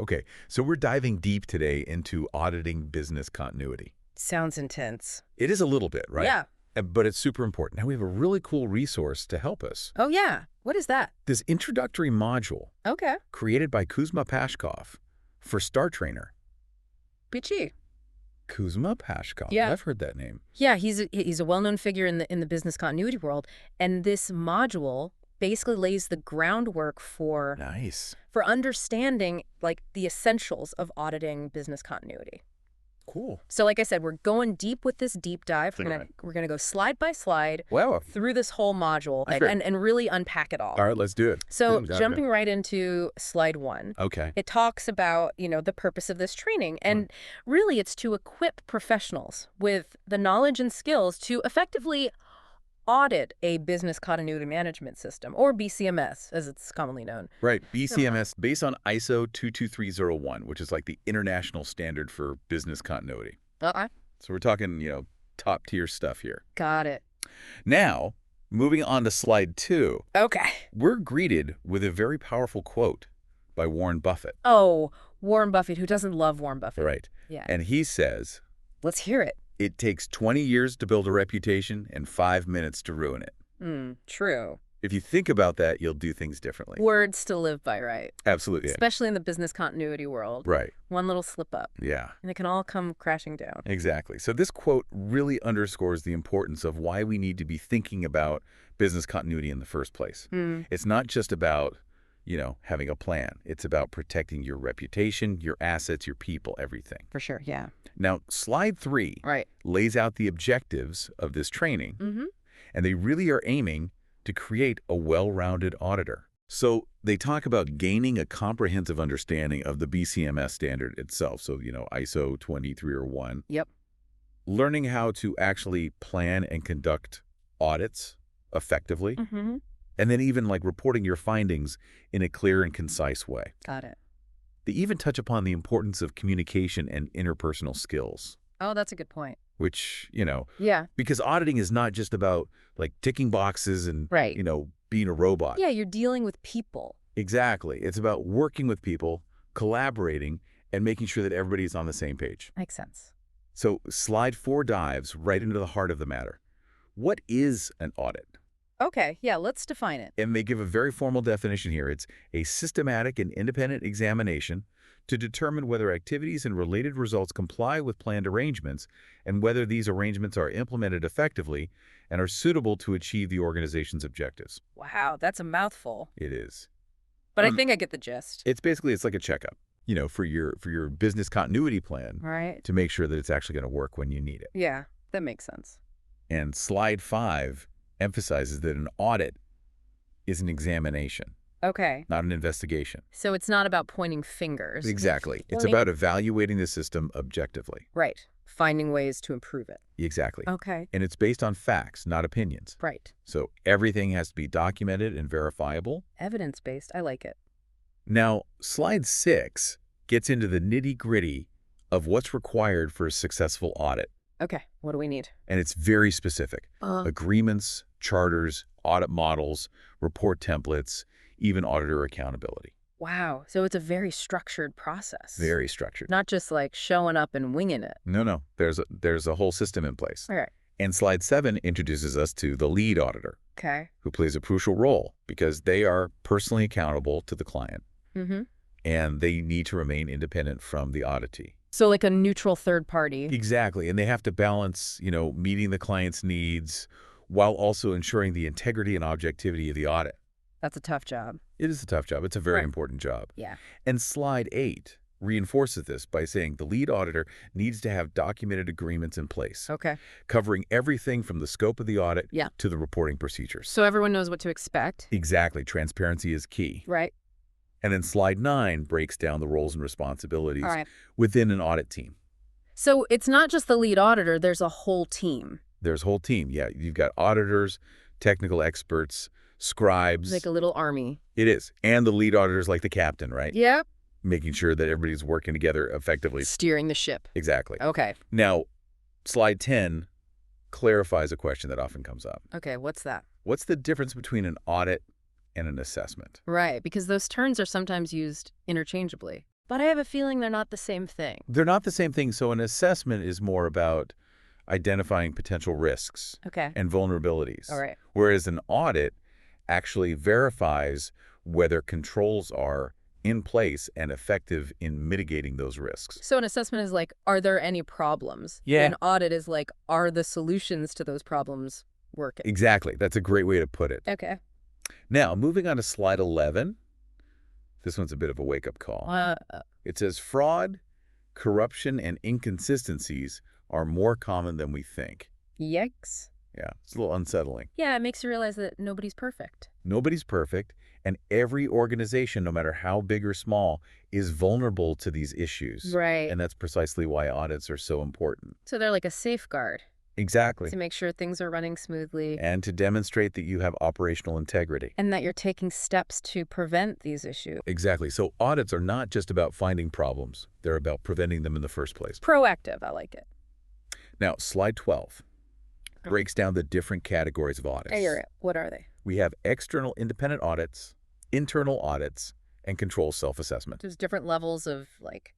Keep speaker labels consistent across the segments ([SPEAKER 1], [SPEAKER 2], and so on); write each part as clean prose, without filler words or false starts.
[SPEAKER 1] Okay, so we're diving deep today into auditing business continuity.
[SPEAKER 2] Sounds intense.
[SPEAKER 1] It is a little bit, right?
[SPEAKER 2] Yeah.
[SPEAKER 1] But it's super important. Now, we have a really cool resource to help us.
[SPEAKER 2] Oh, yeah. What is that?
[SPEAKER 1] This introductory module
[SPEAKER 2] Okay.
[SPEAKER 1] created by Kuzma Pashkov for Star Trainer.
[SPEAKER 2] Peachy.
[SPEAKER 1] Kuzma Pashkov.
[SPEAKER 2] Yeah.
[SPEAKER 1] I've heard that name.
[SPEAKER 2] Yeah, he's a well-known figure in the business continuity world, and this module basically lays the groundwork for
[SPEAKER 1] Nice.
[SPEAKER 2] understanding like the essentials of auditing business continuity.
[SPEAKER 1] Cool.
[SPEAKER 2] So like I said, we're going deep with this deep dive. We're gonna go slide by slide
[SPEAKER 1] Wow.
[SPEAKER 2] through this whole module
[SPEAKER 1] That's great.
[SPEAKER 2] and really unpack it all.
[SPEAKER 1] All right, let's do it.
[SPEAKER 2] So
[SPEAKER 1] Yeah.
[SPEAKER 2] jumping right into slide 1.
[SPEAKER 1] Okay.
[SPEAKER 2] It talks about, the purpose of this training. And really, it's to equip professionals with the knowledge and skills to effectively audit a business continuity management system, or BCMS, as it's commonly known.
[SPEAKER 1] Right. BCMS, based on ISO 22301, which is like the international standard for business continuity.
[SPEAKER 2] Okay.
[SPEAKER 1] So we're talking, top tier stuff here.
[SPEAKER 2] Got it.
[SPEAKER 1] Now, moving on to slide 2,
[SPEAKER 2] Okay.
[SPEAKER 1] we're greeted with a very powerful quote by Warren Buffett.
[SPEAKER 2] Oh, Warren Buffett. Who doesn't love Warren Buffett?
[SPEAKER 1] Right.
[SPEAKER 2] Yeah.
[SPEAKER 1] And he says,
[SPEAKER 2] Let's hear it.
[SPEAKER 1] it takes 20 years to build a reputation and 5 minutes to ruin it.
[SPEAKER 2] True.
[SPEAKER 1] If you think about that, you'll do things differently.
[SPEAKER 2] Words to live by, right?
[SPEAKER 1] Absolutely.
[SPEAKER 2] Especially in the business continuity world.
[SPEAKER 1] Right.
[SPEAKER 2] One little slip up,
[SPEAKER 1] Yeah.
[SPEAKER 2] and it can all come crashing down.
[SPEAKER 1] Exactly. So this quote really underscores the importance of why we need to be thinking about business continuity in the first place. It's not just about, having a plan. It's about protecting your reputation, your assets, your people, everything.
[SPEAKER 2] For sure, yeah.
[SPEAKER 1] Now, slide 3
[SPEAKER 2] Right.
[SPEAKER 1] lays out the objectives of this training, and they really are aiming to create a well-rounded auditor. So they talk about gaining a comprehensive understanding of the BCMS standard itself, so, ISO 22301.
[SPEAKER 2] Yep.
[SPEAKER 1] Learning how to actually plan and conduct audits effectively, and then even like reporting your findings in a clear and concise way.
[SPEAKER 2] Got it.
[SPEAKER 1] They even touch upon the importance of communication and interpersonal skills,
[SPEAKER 2] Oh, that's a good point.
[SPEAKER 1] which,
[SPEAKER 2] Yeah.
[SPEAKER 1] because auditing is not just about like ticking boxes and,
[SPEAKER 2] Right.
[SPEAKER 1] being a robot.
[SPEAKER 2] Yeah, you're dealing with people.
[SPEAKER 1] Exactly. It's about working with people, collaborating, and making sure that everybody's on the same page.
[SPEAKER 2] Makes sense.
[SPEAKER 1] So slide 4 dives right into the heart of the matter. What is an audit?
[SPEAKER 2] Okay, yeah, let's define it.
[SPEAKER 1] And they give a very formal definition here. It's a systematic and independent examination to determine whether activities and related results comply with planned arrangements and whether these arrangements are implemented effectively and are suitable to achieve the organization's objectives.
[SPEAKER 2] Wow, that's a mouthful.
[SPEAKER 1] It is.
[SPEAKER 2] But I think I get the gist.
[SPEAKER 1] It's like a checkup, for your business continuity plan
[SPEAKER 2] Right?
[SPEAKER 1] to make sure that it's actually going to work when you need it.
[SPEAKER 2] Yeah, that makes sense.
[SPEAKER 1] And slide 5 emphasizes that an audit is an examination,
[SPEAKER 2] Okay.
[SPEAKER 1] not an investigation.
[SPEAKER 2] So it's not about pointing fingers.
[SPEAKER 1] Exactly. It's
[SPEAKER 2] Pointing-
[SPEAKER 1] about evaluating the system objectively.
[SPEAKER 2] Right. Finding ways to improve it.
[SPEAKER 1] Exactly.
[SPEAKER 2] Okay.
[SPEAKER 1] And it's based on facts, not opinions.
[SPEAKER 2] Right.
[SPEAKER 1] So everything has to be documented and verifiable.
[SPEAKER 2] Evidence-based. I like it.
[SPEAKER 1] Now, slide 6 gets into the nitty-gritty of what's required for a successful audit.
[SPEAKER 2] Okay. What do we need?
[SPEAKER 1] And it's very specific. Agreements, charters, audit models, report templates, even auditor accountability.
[SPEAKER 2] Wow. So it's a very structured process.
[SPEAKER 1] Very structured.
[SPEAKER 2] Not just like showing up and winging it.
[SPEAKER 1] No. There's a whole system in place.
[SPEAKER 2] All right.
[SPEAKER 1] And slide 7 introduces us to the lead auditor,
[SPEAKER 2] Okay.
[SPEAKER 1] who plays a crucial role because they are personally accountable to the client and they need to remain independent from the auditee.
[SPEAKER 2] So like a neutral third party.
[SPEAKER 1] Exactly. And they have to balance, meeting the client's needs while also ensuring the integrity and objectivity of the audit.
[SPEAKER 2] That's a tough job.
[SPEAKER 1] It is a tough job. It's a very
[SPEAKER 2] Right.
[SPEAKER 1] important job.
[SPEAKER 2] Yeah.
[SPEAKER 1] And slide 8 reinforces this by saying the lead auditor needs to have documented agreements in place,
[SPEAKER 2] Okay.
[SPEAKER 1] covering everything from the scope of the audit
[SPEAKER 2] Yeah.
[SPEAKER 1] to the reporting procedures.
[SPEAKER 2] So everyone knows what to expect.
[SPEAKER 1] Exactly. Transparency is key.
[SPEAKER 2] Right.
[SPEAKER 1] And then slide 9 breaks down the roles and responsibilities
[SPEAKER 2] All right.
[SPEAKER 1] within an audit team.
[SPEAKER 2] So it's not just the lead auditor. There's a whole team.
[SPEAKER 1] There's a whole team. Yeah, you've got auditors, technical experts, scribes.
[SPEAKER 2] Like a little army.
[SPEAKER 1] It is. And the lead auditor's like the captain, right?
[SPEAKER 2] Yep.
[SPEAKER 1] Making sure that everybody's working together effectively.
[SPEAKER 2] Steering the ship.
[SPEAKER 1] Exactly.
[SPEAKER 2] Okay.
[SPEAKER 1] Now, slide 10 clarifies a question that often comes up.
[SPEAKER 2] Okay. What's that?
[SPEAKER 1] What's the difference between an audit and an assessment?
[SPEAKER 2] Right. Because those terms are sometimes used interchangeably. But I have a feeling they're not the same thing.
[SPEAKER 1] They're not the same thing. So an assessment is more about identifying potential risks
[SPEAKER 2] Okay.
[SPEAKER 1] and vulnerabilities,
[SPEAKER 2] All right.
[SPEAKER 1] whereas an audit actually verifies whether controls are in place and effective in mitigating those risks.
[SPEAKER 2] So an assessment is like, are there any problems?
[SPEAKER 1] Yeah.
[SPEAKER 2] An audit is like, are the solutions to those problems working?
[SPEAKER 1] Exactly. That's a great way to put it.
[SPEAKER 2] Okay.
[SPEAKER 1] Now, moving on to slide 11. This one's a bit of a wake-up call. It says fraud, corruption, and inconsistencies are more common than we think.
[SPEAKER 2] Yikes.
[SPEAKER 1] Yeah, it's a little unsettling.
[SPEAKER 2] Yeah, it makes you realize that nobody's perfect.
[SPEAKER 1] Nobody's perfect, and every organization, no matter how big or small, is vulnerable to these issues.
[SPEAKER 2] Right.
[SPEAKER 1] And that's precisely why audits are so important.
[SPEAKER 2] So they're like a safeguard
[SPEAKER 1] Exactly.
[SPEAKER 2] to make sure things are running smoothly.
[SPEAKER 1] And to demonstrate that you have operational integrity.
[SPEAKER 2] And that you're taking steps to prevent these issues.
[SPEAKER 1] Exactly. So audits are not just about finding problems. They're about preventing them in the first place.
[SPEAKER 2] Proactive, I like it.
[SPEAKER 1] Now, slide 12 breaks down the different categories of audits.
[SPEAKER 2] Hey, what are they?
[SPEAKER 1] We have external independent audits, internal audits, and control self-assessment.
[SPEAKER 2] There's different levels of, like,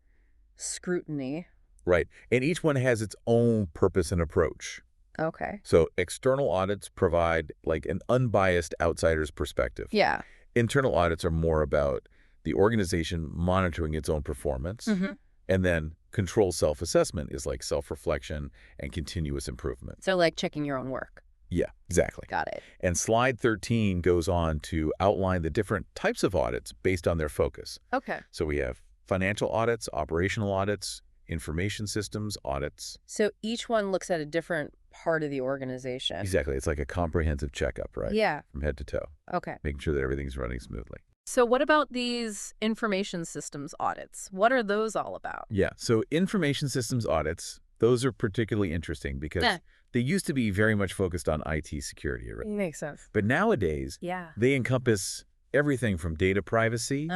[SPEAKER 2] scrutiny.
[SPEAKER 1] Right. And each one has its own purpose and approach.
[SPEAKER 2] Okay.
[SPEAKER 1] So external audits provide like an unbiased outsider's perspective.
[SPEAKER 2] Yeah.
[SPEAKER 1] Internal audits are more about the organization monitoring its own performance.
[SPEAKER 2] Mm-hmm.
[SPEAKER 1] And then control self-assessment is like self-reflection and continuous improvement.
[SPEAKER 2] So, like, checking your own work.
[SPEAKER 1] Yeah, exactly.
[SPEAKER 2] Got it.
[SPEAKER 1] And slide 13 goes on to outline the different types of audits based on their focus.
[SPEAKER 2] Okay.
[SPEAKER 1] So we have financial audits, operational audits, information systems audits.
[SPEAKER 2] So each one looks at a different part of the organization.
[SPEAKER 1] Exactly. It's like a comprehensive checkup, right?
[SPEAKER 2] Yeah.
[SPEAKER 1] From head to toe,
[SPEAKER 2] Okay.
[SPEAKER 1] making sure that everything's running smoothly.
[SPEAKER 2] So what about these information systems audits? What are those all about?
[SPEAKER 1] Yeah. So information systems audits, those are particularly interesting because they used to be very much focused on IT security. Right?
[SPEAKER 2] Makes sense.
[SPEAKER 1] But nowadays, they encompass everything from data privacy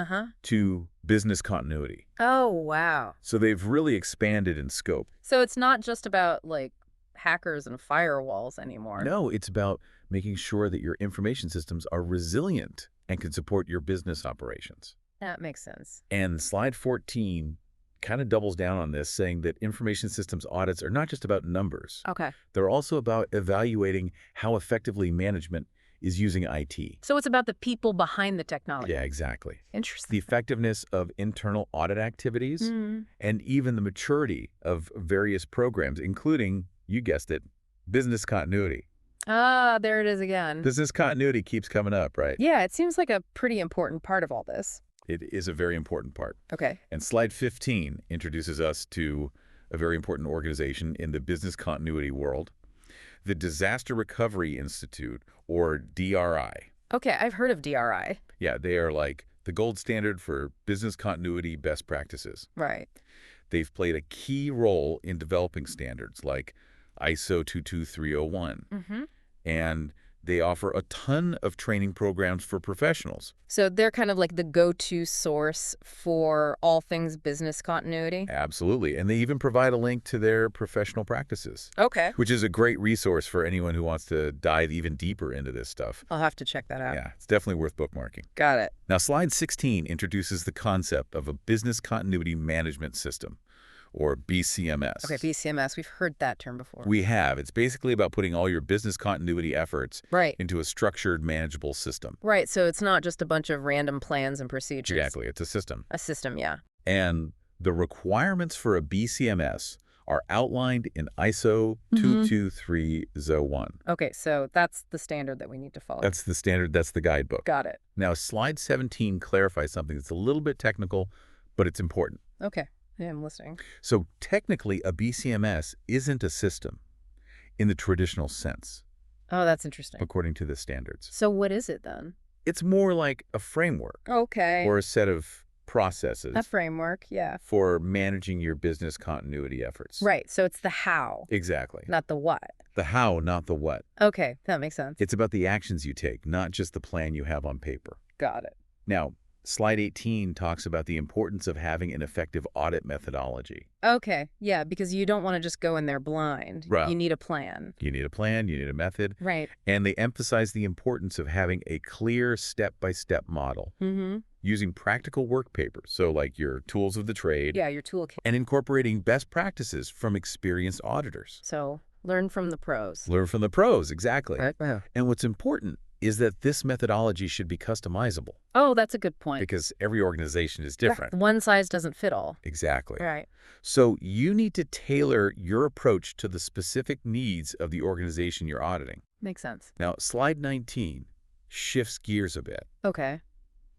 [SPEAKER 1] to business continuity.
[SPEAKER 2] Oh, wow.
[SPEAKER 1] So they've really expanded in scope.
[SPEAKER 2] So it's not just about, like, hackers and firewalls anymore.
[SPEAKER 1] No, it's about making sure that your information systems are resilient and can support your business operations.
[SPEAKER 2] That makes sense.
[SPEAKER 1] And slide 14 kind of doubles down on this, saying that information systems audits are not just about numbers.
[SPEAKER 2] Okay.
[SPEAKER 1] They're also about evaluating how effectively management is using IT.
[SPEAKER 2] So it's about the people behind the technology.
[SPEAKER 1] Yeah, exactly.
[SPEAKER 2] Interesting.
[SPEAKER 1] The effectiveness of internal audit activities and even the maturity of various programs, including, you guessed it, business continuity.
[SPEAKER 2] Ah, there it is again.
[SPEAKER 1] Business continuity keeps coming up, right?
[SPEAKER 2] Yeah, it seems like a pretty important part of all this.
[SPEAKER 1] It is a very important part.
[SPEAKER 2] Okay.
[SPEAKER 1] And slide 15 introduces us to a very important organization in the business continuity world, the Disaster Recovery Institute, or DRI.
[SPEAKER 2] Okay, I've heard of DRI.
[SPEAKER 1] Yeah, they are like the gold standard for business continuity best practices.
[SPEAKER 2] Right.
[SPEAKER 1] They've played a key role in developing standards like ISO 22301. And they offer a ton of training programs for professionals.
[SPEAKER 2] So they're kind of like the go-to source for all things business continuity?
[SPEAKER 1] Absolutely. And they even provide a link to their professional practices.
[SPEAKER 2] Okay.
[SPEAKER 1] Which is a great resource for anyone who wants to dive even deeper into this stuff.
[SPEAKER 2] I'll have to check that out.
[SPEAKER 1] Yeah, it's definitely worth bookmarking.
[SPEAKER 2] Got it.
[SPEAKER 1] Now, slide 16 introduces the concept of a business continuity management system, or BCMS.
[SPEAKER 2] Okay, BCMS. We've heard that term before.
[SPEAKER 1] We have. It's basically about putting all your business continuity efforts
[SPEAKER 2] right.
[SPEAKER 1] into a structured, manageable system.
[SPEAKER 2] Right, so it's not just a bunch of random plans and procedures.
[SPEAKER 1] Exactly. It's a system.
[SPEAKER 2] A system, yeah.
[SPEAKER 1] And the requirements for a BCMS are outlined in ISO 22301.
[SPEAKER 2] Okay, so that's the standard that we need to follow.
[SPEAKER 1] That's the standard. That's the guidebook.
[SPEAKER 2] Got it.
[SPEAKER 1] Now, slide 17 clarifies something that's a little bit technical, but it's important.
[SPEAKER 2] Okay. Yeah, I'm listening.
[SPEAKER 1] So technically, a BCMS isn't a system in the traditional sense.
[SPEAKER 2] Oh, that's interesting.
[SPEAKER 1] According to the standards.
[SPEAKER 2] So what is it then?
[SPEAKER 1] It's more like a framework.
[SPEAKER 2] Okay.
[SPEAKER 1] Or a set of processes.
[SPEAKER 2] A framework, yeah.
[SPEAKER 1] For managing your business continuity efforts.
[SPEAKER 2] Right, so it's the how.
[SPEAKER 1] Exactly.
[SPEAKER 2] Not the what.
[SPEAKER 1] The how, not the what.
[SPEAKER 2] Okay, that makes sense.
[SPEAKER 1] It's about the actions you take, not just the plan you have on paper.
[SPEAKER 2] Got it.
[SPEAKER 1] Now, slide 18 talks about the importance of having an effective audit methodology.
[SPEAKER 2] Okay, yeah, because you don't want to just go in there blind.
[SPEAKER 1] Right.
[SPEAKER 2] You need a plan.
[SPEAKER 1] You need a plan, you need a method.
[SPEAKER 2] Right.
[SPEAKER 1] And they emphasize the importance of having a clear step-by-step model. using practical work papers, so like your tools of the trade,
[SPEAKER 2] Yeah, your toolkit.
[SPEAKER 1] and incorporating best practices from experienced auditors.
[SPEAKER 2] So learn from the pros.
[SPEAKER 1] Learn from the pros, exactly.
[SPEAKER 2] Right. Yeah.
[SPEAKER 1] And what's important is that this methodology should be customizable
[SPEAKER 2] Oh, that's a good point.
[SPEAKER 1] because every organization is different.
[SPEAKER 2] One size doesn't fit all.
[SPEAKER 1] Exactly.
[SPEAKER 2] Right.
[SPEAKER 1] So you need to tailor your approach to the specific needs of the organization you're auditing.
[SPEAKER 2] Makes sense.
[SPEAKER 1] Now, slide 19 shifts gears a bit
[SPEAKER 2] Okay.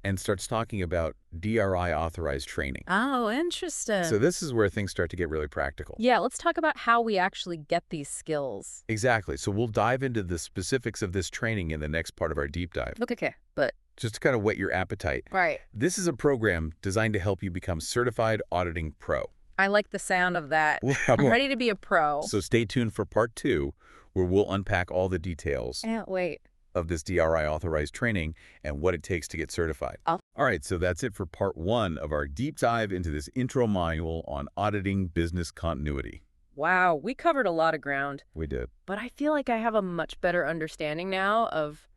[SPEAKER 1] and starts talking about DRI authorized training.
[SPEAKER 2] Oh, interesting.
[SPEAKER 1] So this is where things start to get really practical.
[SPEAKER 2] Yeah, let's talk about how we actually get these skills.
[SPEAKER 1] Exactly. So we'll dive into the specifics of this training in the next part of our deep dive.
[SPEAKER 2] Okay. But
[SPEAKER 1] Just to kind of whet your appetite.
[SPEAKER 2] right.
[SPEAKER 1] This is a program designed to help you become Certified Auditing Pro.
[SPEAKER 2] I like the sound of that.
[SPEAKER 1] We'll have
[SPEAKER 2] I'm
[SPEAKER 1] more.
[SPEAKER 2] ready to be a pro.
[SPEAKER 1] So stay tuned for part 2, where we'll unpack all the details
[SPEAKER 2] Can't wait.
[SPEAKER 1] of this DRI authorized training and what it takes to get certified.
[SPEAKER 2] Oh.
[SPEAKER 1] All right, so that's it for part 1 of our deep dive into this intro manual on auditing business continuity.
[SPEAKER 2] Wow, we covered a lot of ground,
[SPEAKER 1] We did.
[SPEAKER 2] but I feel like I have a much better understanding now of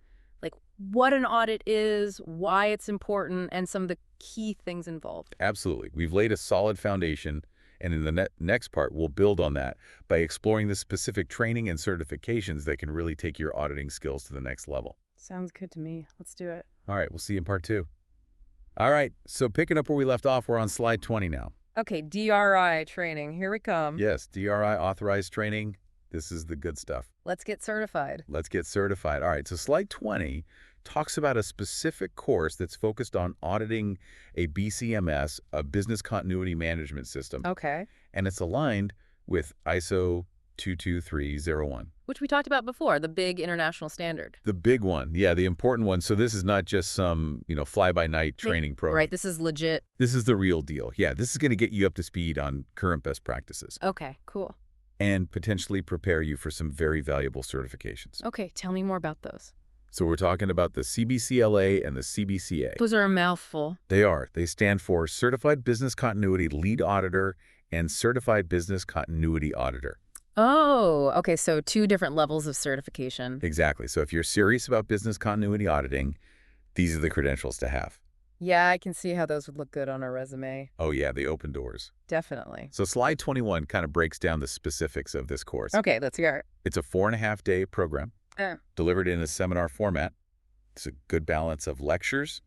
[SPEAKER 2] like what an audit is, why it's important, and some of the key things involved.
[SPEAKER 1] Absolutely. We've laid a solid foundation, and in the next part, we'll build on that by exploring the specific training and certifications that can really take your auditing skills to the next level.
[SPEAKER 2] Sounds good to me. Let's do it.
[SPEAKER 1] All right, we'll see you in part 2. All right, so picking up where we left off, we're on slide 20 now.
[SPEAKER 2] Okay, DRI training. Here we come.
[SPEAKER 1] Yes, DRI authorized training. This is the good stuff.
[SPEAKER 2] Let's get certified.
[SPEAKER 1] Let's get certified. All right, so slide 20 talks about a specific course that's focused on auditing a BCMS, a business continuity management system,
[SPEAKER 2] Okay.
[SPEAKER 1] and it's aligned with ISO 22301.
[SPEAKER 2] Which we talked about before, the big international standard.
[SPEAKER 1] The big one, yeah, the important one. So this is not just some, fly-by-night training program.
[SPEAKER 2] Right, this is legit.
[SPEAKER 1] This is the real deal. Yeah, this is going to get you up to speed on current best practices
[SPEAKER 2] Okay, cool.
[SPEAKER 1] and potentially prepare you for some very valuable certifications.
[SPEAKER 2] Okay, tell me more about those.
[SPEAKER 1] So we're talking about the CBCLA and the CBCA.
[SPEAKER 2] Those are a mouthful.
[SPEAKER 1] They are. They stand for Certified Business Continuity Lead Auditor and Certified Business Continuity Auditor.
[SPEAKER 2] Oh, okay, so 2 different levels of certification.
[SPEAKER 1] Exactly. So if you're serious about business continuity auditing, these are the credentials to have.
[SPEAKER 2] Yeah, I can see how those would look good on a resume.
[SPEAKER 1] Oh yeah, they open doors.
[SPEAKER 2] Definitely.
[SPEAKER 1] So slide 21 kind of breaks down the specifics of this course.
[SPEAKER 2] Okay, let's hear it.
[SPEAKER 1] It's a 4.5-day program delivered in a seminar format. It's a good balance of lectures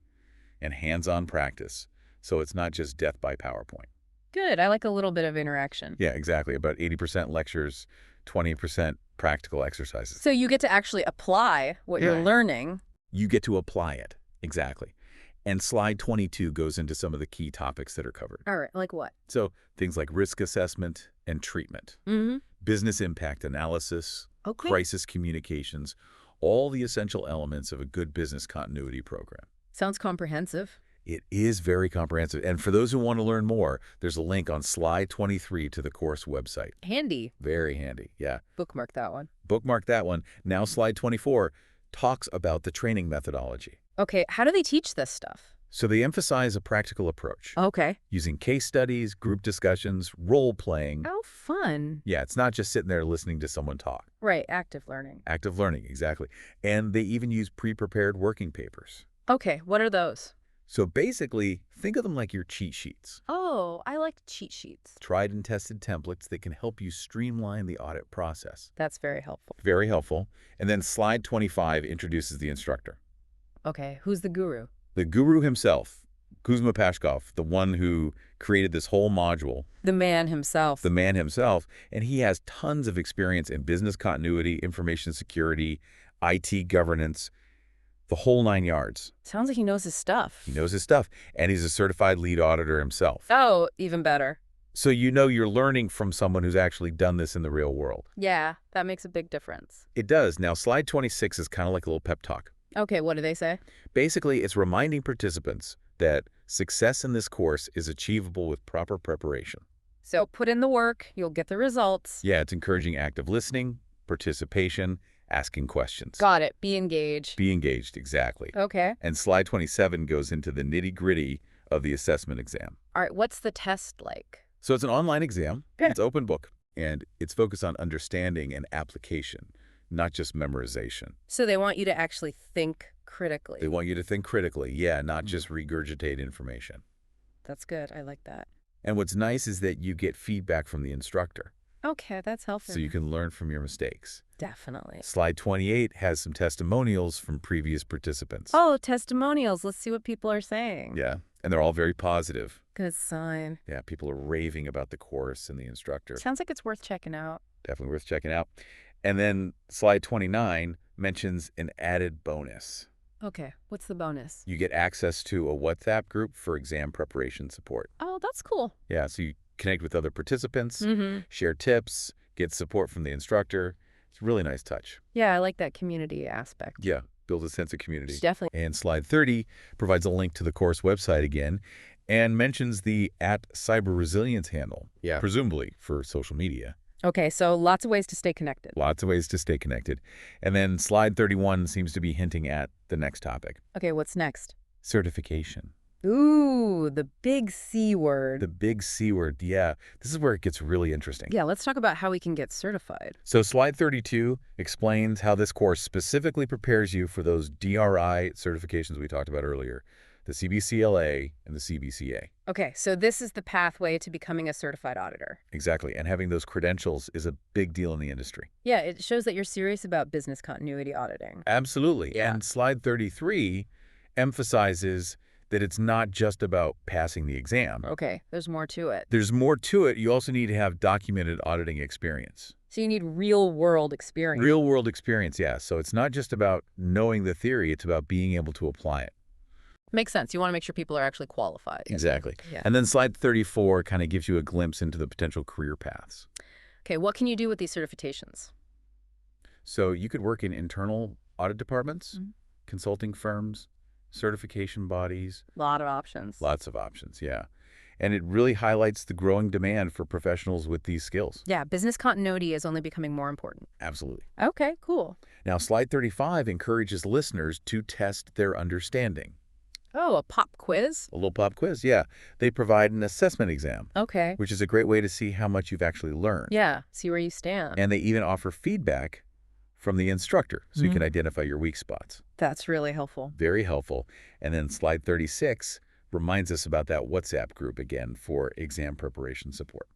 [SPEAKER 1] and hands-on practice. So it's not just death by PowerPoint.
[SPEAKER 2] Good. I like a little bit of interaction.
[SPEAKER 1] Yeah, exactly. About 80% lectures, 20% practical exercises.
[SPEAKER 2] So you get to actually apply what you're learning.
[SPEAKER 1] You get to apply it. Exactly. And slide 22 goes into some of the key topics that are covered.
[SPEAKER 2] All right, like what?
[SPEAKER 1] So things like risk assessment and treatment,
[SPEAKER 2] Mm-hmm.
[SPEAKER 1] business impact analysis,
[SPEAKER 2] Okay.
[SPEAKER 1] crisis communications, all the essential elements of a good business continuity program.
[SPEAKER 2] Sounds comprehensive.
[SPEAKER 1] It is very comprehensive. And for those who want to learn more, there's a link on slide 23 to the course website.
[SPEAKER 2] Handy.
[SPEAKER 1] Very handy. Yeah.
[SPEAKER 2] Bookmark that one.
[SPEAKER 1] Bookmark that one. Now slide 24 talks about the training methodology.
[SPEAKER 2] Okay, how do they teach this stuff?
[SPEAKER 1] So they emphasize a practical approach
[SPEAKER 2] Okay.
[SPEAKER 1] using case studies, group discussions, role-playing.
[SPEAKER 2] Oh, fun.
[SPEAKER 1] Yeah, it's not just sitting there listening to someone talk.
[SPEAKER 2] Right, active learning.
[SPEAKER 1] Active learning, exactly. And they even use pre-prepared working papers.
[SPEAKER 2] Okay, what are those?
[SPEAKER 1] So basically, think of them like your cheat sheets.
[SPEAKER 2] Oh, I like cheat sheets.
[SPEAKER 1] Tried and tested templates that can help you streamline the audit process.
[SPEAKER 2] That's very helpful.
[SPEAKER 1] Very helpful. And then slide 25 introduces the instructor.
[SPEAKER 2] Okay, who's the guru?
[SPEAKER 1] The guru himself, Kuzma Pashkov, the one who created this whole module.
[SPEAKER 2] The man himself.
[SPEAKER 1] The man himself. And he has tons of experience in business continuity, information security, IT governance, the whole 9 yards.
[SPEAKER 2] Sounds like he knows his stuff.
[SPEAKER 1] He knows his stuff. And he's a certified lead auditor himself.
[SPEAKER 2] Oh, even better.
[SPEAKER 1] So you know you're learning from someone who's actually done this in the real world.
[SPEAKER 2] Yeah, that makes a big difference.
[SPEAKER 1] It does. Now, slide 26 is kind of like a little pep talk.
[SPEAKER 2] Okay, what do they say?
[SPEAKER 1] Basically, it's reminding participants that success in this course is achievable with proper preparation.
[SPEAKER 2] So put in the work, you'll get the results.
[SPEAKER 1] Yeah, it's encouraging active listening, participation, asking questions.
[SPEAKER 2] Got it. Be engaged.
[SPEAKER 1] Be engaged, exactly.
[SPEAKER 2] Okay.
[SPEAKER 1] And slide 27 goes into the nitty-gritty of the assessment exam.
[SPEAKER 2] All right, what's the test like?
[SPEAKER 1] So it's an online exam.
[SPEAKER 2] Okay.
[SPEAKER 1] It's open book, and it's focused on understanding and application, not just memorization.
[SPEAKER 2] So they want you to actually think critically.
[SPEAKER 1] They want you to think critically, yeah, not just regurgitate information.
[SPEAKER 2] That's good. I like that.
[SPEAKER 1] And what's nice is that you get feedback from the instructor,
[SPEAKER 2] Okay, that's helpful.
[SPEAKER 1] so you can learn from your mistakes.
[SPEAKER 2] Definitely.
[SPEAKER 1] Slide 28 has some testimonials from previous participants.
[SPEAKER 2] Oh, testimonials. Let's see what people are saying.
[SPEAKER 1] Yeah, and they're all very positive.
[SPEAKER 2] Good sign.
[SPEAKER 1] Yeah, people are raving about the course and the instructor.
[SPEAKER 2] Sounds like it's worth checking out.
[SPEAKER 1] Definitely worth checking out. And then slide 29 mentions an added bonus.
[SPEAKER 2] Okay, what's the bonus?
[SPEAKER 1] You get access to a WhatsApp group for exam preparation support.
[SPEAKER 2] Oh, that's cool.
[SPEAKER 1] Yeah, so you connect with other participants,
[SPEAKER 2] Mm-hmm.
[SPEAKER 1] share tips, get support from the instructor. It's a really nice touch.
[SPEAKER 2] Yeah, I like that community aspect.
[SPEAKER 1] Yeah, build a sense of community.
[SPEAKER 2] Definitely.
[SPEAKER 1] And slide 30 provides a link to the course website again and mentions the @cyberresilience handle, presumably for social media.
[SPEAKER 2] Okay, so lots of ways to stay connected.
[SPEAKER 1] Lots of ways to stay connected. And then slide 31 seems to be hinting at the next topic,
[SPEAKER 2] Okay, what's next?
[SPEAKER 1] certification.
[SPEAKER 2] Ooh, the big C word.
[SPEAKER 1] The big C word, yeah. This is where it gets really interesting.
[SPEAKER 2] Yeah, let's talk about how we can get certified.
[SPEAKER 1] So slide 32 explains how this course specifically prepares you for those DRI certifications we talked about earlier, the CBCLA and the CBCA.
[SPEAKER 2] Okay, so this is the pathway to becoming a certified auditor.
[SPEAKER 1] Exactly, and having those credentials is a big deal in the industry.
[SPEAKER 2] Yeah, it shows that you're serious about business continuity auditing.
[SPEAKER 1] Absolutely,
[SPEAKER 2] Yeah.
[SPEAKER 1] and slide 33 emphasizes that it's not just about passing the exam.
[SPEAKER 2] Okay, there's more to it.
[SPEAKER 1] There's more to it. You also need to have documented auditing experience.
[SPEAKER 2] So you need real-world experience.
[SPEAKER 1] Real-world experience, yeah. So it's not just about knowing the theory, it's about being able to apply it.
[SPEAKER 2] Makes sense. You want to make sure people are actually qualified.
[SPEAKER 1] Exactly.
[SPEAKER 2] Yeah.
[SPEAKER 1] And then slide 34 kind of gives you a glimpse into the potential career paths.
[SPEAKER 2] Okay, what can you do with these certifications?
[SPEAKER 1] So you could work in internal audit departments,
[SPEAKER 2] Mhm.
[SPEAKER 1] consulting firms, certification bodies,
[SPEAKER 2] A lot of options.
[SPEAKER 1] lots of options, yeah. And it really highlights the growing demand for professionals with these skills.
[SPEAKER 2] Yeah, business continuity is only becoming more important.
[SPEAKER 1] Absolutely.
[SPEAKER 2] Okay, cool.
[SPEAKER 1] Now, slide 35 encourages listeners to test their understanding.
[SPEAKER 2] Oh, a pop quiz?
[SPEAKER 1] A little pop quiz, yeah. They provide an assessment exam,
[SPEAKER 2] Okay.
[SPEAKER 1] which is a great way to see how much you've actually learned.
[SPEAKER 2] Yeah, see where you stand.
[SPEAKER 1] And they even offer feedback from the instructor, so you can identify your weak spots.
[SPEAKER 2] That's really helpful.
[SPEAKER 1] Very helpful. And then slide 36 reminds us about that WhatsApp group again for exam preparation support.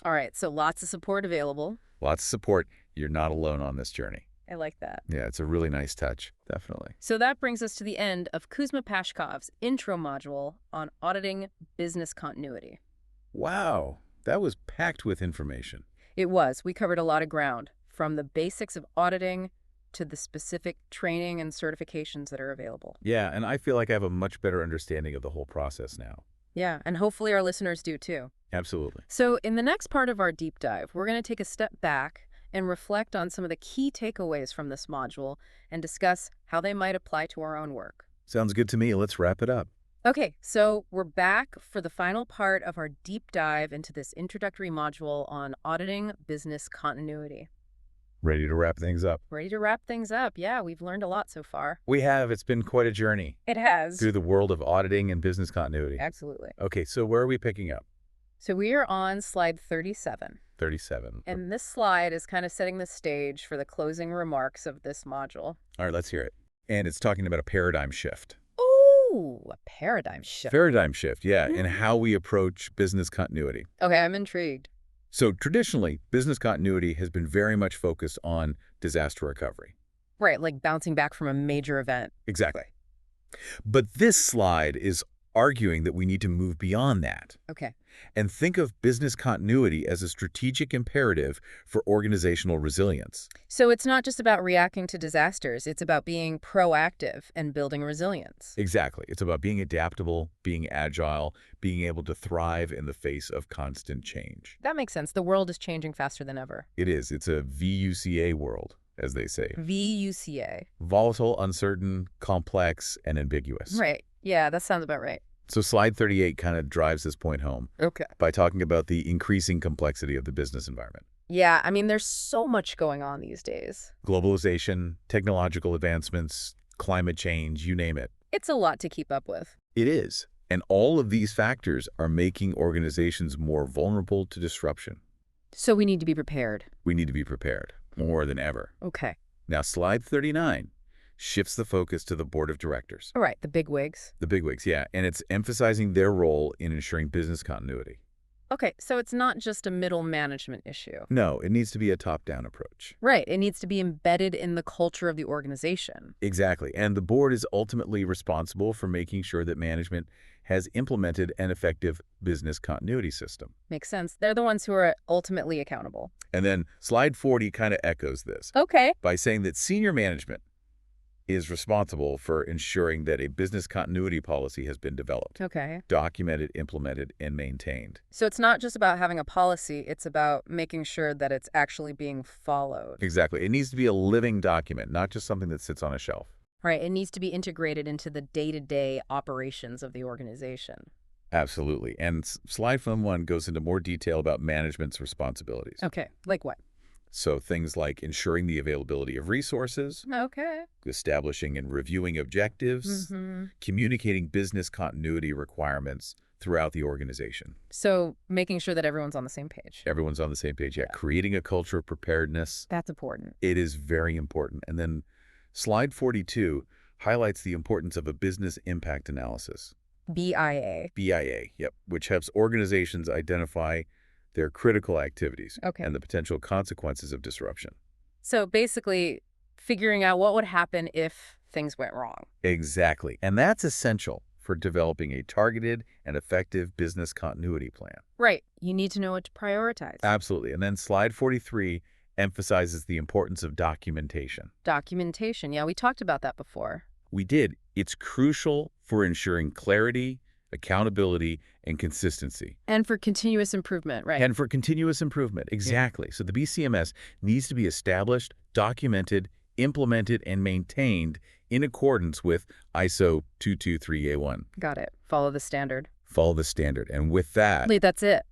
[SPEAKER 2] All right, so lots of support available.
[SPEAKER 1] Lots of support. You're not alone on this journey.
[SPEAKER 2] I like that.
[SPEAKER 1] Yeah, it's a really nice touch. Definitely.
[SPEAKER 2] So that brings us to the end of Kuzma Pashkov's intro module on auditing business continuity.
[SPEAKER 1] Wow, that was packed with information.
[SPEAKER 2] It was. We covered a lot of ground, from the basics of auditing to the specific training and certifications that are available.
[SPEAKER 1] Yeah, and I feel like I have a much better understanding of the whole process now.
[SPEAKER 2] Yeah, and hopefully our listeners do too.
[SPEAKER 1] Absolutely.
[SPEAKER 2] So in the next part of our deep dive, we're going to take a step back and reflect on some of the key takeaways from this module and discuss how they might apply to our own work.
[SPEAKER 1] Sounds good to me. Let's wrap it up.
[SPEAKER 2] Okay, so we're back for the final part of our deep dive into this introductory module on auditing business continuity.
[SPEAKER 1] Ready to wrap things up?
[SPEAKER 2] Ready to wrap things up. Yeah, we've learned a lot so far.
[SPEAKER 1] We have. It's been quite a journey
[SPEAKER 2] It has.
[SPEAKER 1] through the world of auditing and business continuity.
[SPEAKER 2] Absolutely.
[SPEAKER 1] Okay, so where are we picking up?
[SPEAKER 2] So we are on slide 37.
[SPEAKER 1] 37.
[SPEAKER 2] And this slide is kind of setting the stage for the closing remarks of this module.
[SPEAKER 1] All right, let's hear it. And it's talking about a paradigm shift.
[SPEAKER 2] Ooh, a paradigm shift.
[SPEAKER 1] Paradigm shift, yeah, in how we approach business continuity.
[SPEAKER 2] Okay, I'm intrigued.
[SPEAKER 1] So traditionally, business continuity has been very much focused on disaster recovery.
[SPEAKER 2] Right, like bouncing back from a major event.
[SPEAKER 1] Exactly. But this slide is arguing that we need to move beyond that
[SPEAKER 2] Okay.
[SPEAKER 1] and think of business continuity as a strategic imperative for organizational resilience.
[SPEAKER 2] So it's not just about reacting to disasters, it's about being proactive and building resilience.
[SPEAKER 1] Exactly. It's about being adaptable, being agile, being able to thrive in the face of constant change.
[SPEAKER 2] That makes sense. The world is changing faster than ever.
[SPEAKER 1] It is. It's a VUCA world, as they say.
[SPEAKER 2] VUCA.
[SPEAKER 1] Volatile, uncertain, complex, and ambiguous.
[SPEAKER 2] Right. Yeah, that sounds about right.
[SPEAKER 1] So slide 38 kind of drives this point home
[SPEAKER 2] Okay.
[SPEAKER 1] by talking about the increasing complexity of the business environment.
[SPEAKER 2] Yeah, I mean, there's so much going on these days.
[SPEAKER 1] Globalization, technological advancements, climate change, you name it.
[SPEAKER 2] It's a lot to keep up with.
[SPEAKER 1] It is. And all of these factors are making organizations more vulnerable to disruption.
[SPEAKER 2] So we need to be prepared.
[SPEAKER 1] We need to be prepared more than ever.
[SPEAKER 2] Okay.
[SPEAKER 1] Now, slide 39 shifts the focus to the board of directors.
[SPEAKER 2] All right, the big wigs.
[SPEAKER 1] The bigwigs, yeah, and it's emphasizing their role in ensuring business continuity.
[SPEAKER 2] Okay, so it's not just a middle management issue.
[SPEAKER 1] No, it needs to be a top-down approach.
[SPEAKER 2] Right, it needs to be embedded in the culture of the organization.
[SPEAKER 1] Exactly, and the board is ultimately responsible for making sure that management has implemented an effective business continuity system.
[SPEAKER 2] Makes sense. They're the ones who are ultimately accountable.
[SPEAKER 1] And then slide 40 kind of echoes this
[SPEAKER 2] Okay.
[SPEAKER 1] by saying that senior management is responsible for ensuring that a business continuity policy has been developed,
[SPEAKER 2] Okay.
[SPEAKER 1] documented, implemented, and maintained.
[SPEAKER 2] So it's not just about having a policy, it's about making sure that it's actually being followed.
[SPEAKER 1] Exactly. It needs to be a living document, not just something that sits on a shelf.
[SPEAKER 2] Right, it needs to be integrated into the day-to-day operations of the organization.
[SPEAKER 1] Absolutely. And slide 1 goes into more detail about management's responsibilities.
[SPEAKER 2] Okay, like what?
[SPEAKER 1] So things like ensuring the availability of resources,
[SPEAKER 2] Okay.
[SPEAKER 1] establishing and reviewing objectives, communicating business continuity requirements throughout the organization.
[SPEAKER 2] So making sure that everyone's on the same page.
[SPEAKER 1] Everyone's on the same page. Yeah, creating a culture of preparedness.
[SPEAKER 2] That's important.
[SPEAKER 1] It is very important. And then slide 42 highlights the importance of a business impact analysis.
[SPEAKER 2] BIA.
[SPEAKER 1] BIA, yep, which helps organizations identify their critical activities
[SPEAKER 2] Okay.
[SPEAKER 1] and the potential consequences of disruption.
[SPEAKER 2] So basically, figuring out what would happen if things went wrong.
[SPEAKER 1] Exactly. And that's essential for developing a targeted and effective business continuity plan.
[SPEAKER 2] Right. You need to know what to prioritize.
[SPEAKER 1] Absolutely. And then slide 43 emphasizes the importance of documentation.
[SPEAKER 2] Documentation. Yeah, we talked about that before.
[SPEAKER 1] We did. It's crucial for ensuring clarity, accountability, and consistency.
[SPEAKER 2] And for continuous improvement, right?
[SPEAKER 1] And for continuous improvement. Exactly. So the BCMS needs to be established, documented, implemented, and maintained in accordance with ISO 223A1.
[SPEAKER 2] Got it. Follow the standard.
[SPEAKER 1] Follow the standard. And with that,
[SPEAKER 2] Wait, that's it.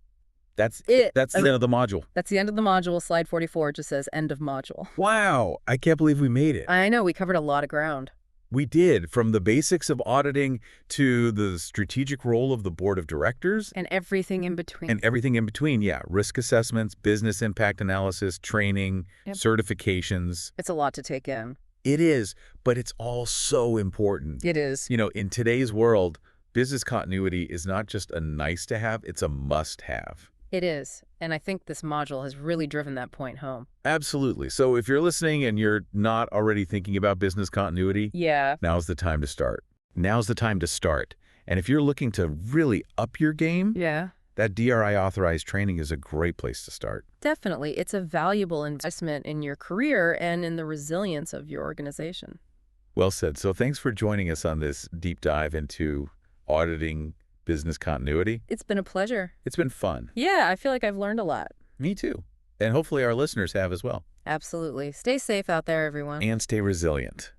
[SPEAKER 1] that's
[SPEAKER 2] it.
[SPEAKER 1] That's the end of the module.
[SPEAKER 2] That's the end of the module. Slide 44 just says end of module.
[SPEAKER 1] Wow. I can't believe we made it.
[SPEAKER 2] I know, we covered a lot of ground.
[SPEAKER 1] We did, from the basics of auditing to the strategic role of the board of directors.
[SPEAKER 2] And everything in between.
[SPEAKER 1] And everything in between, yeah. Risk assessments, business impact analysis, training, certifications.
[SPEAKER 2] It's a lot to take in.
[SPEAKER 1] It is, but it's all so important.
[SPEAKER 2] It is.
[SPEAKER 1] You know, in today's world, business continuity is not just a nice to have, it's a must have.
[SPEAKER 2] It is. And I think this module has really driven that point home.
[SPEAKER 1] Absolutely. So if you're listening and you're not already thinking about business continuity,
[SPEAKER 2] Yeah.
[SPEAKER 1] now's the time to start. Now's the time to start. And if you're looking to really up your game,
[SPEAKER 2] Yeah.
[SPEAKER 1] that DRI authorized training is a great place to start.
[SPEAKER 2] Definitely. It's a valuable investment in your career and in the resilience of your organization.
[SPEAKER 1] Well said. So thanks for joining us on this deep dive into auditing business continuity.
[SPEAKER 2] It's been a pleasure.
[SPEAKER 1] It's been fun.
[SPEAKER 2] Yeah, I feel like I've learned a lot.
[SPEAKER 1] Me too. And hopefully our listeners have as well.
[SPEAKER 2] Absolutely. Stay safe out there, everyone.
[SPEAKER 1] And stay resilient.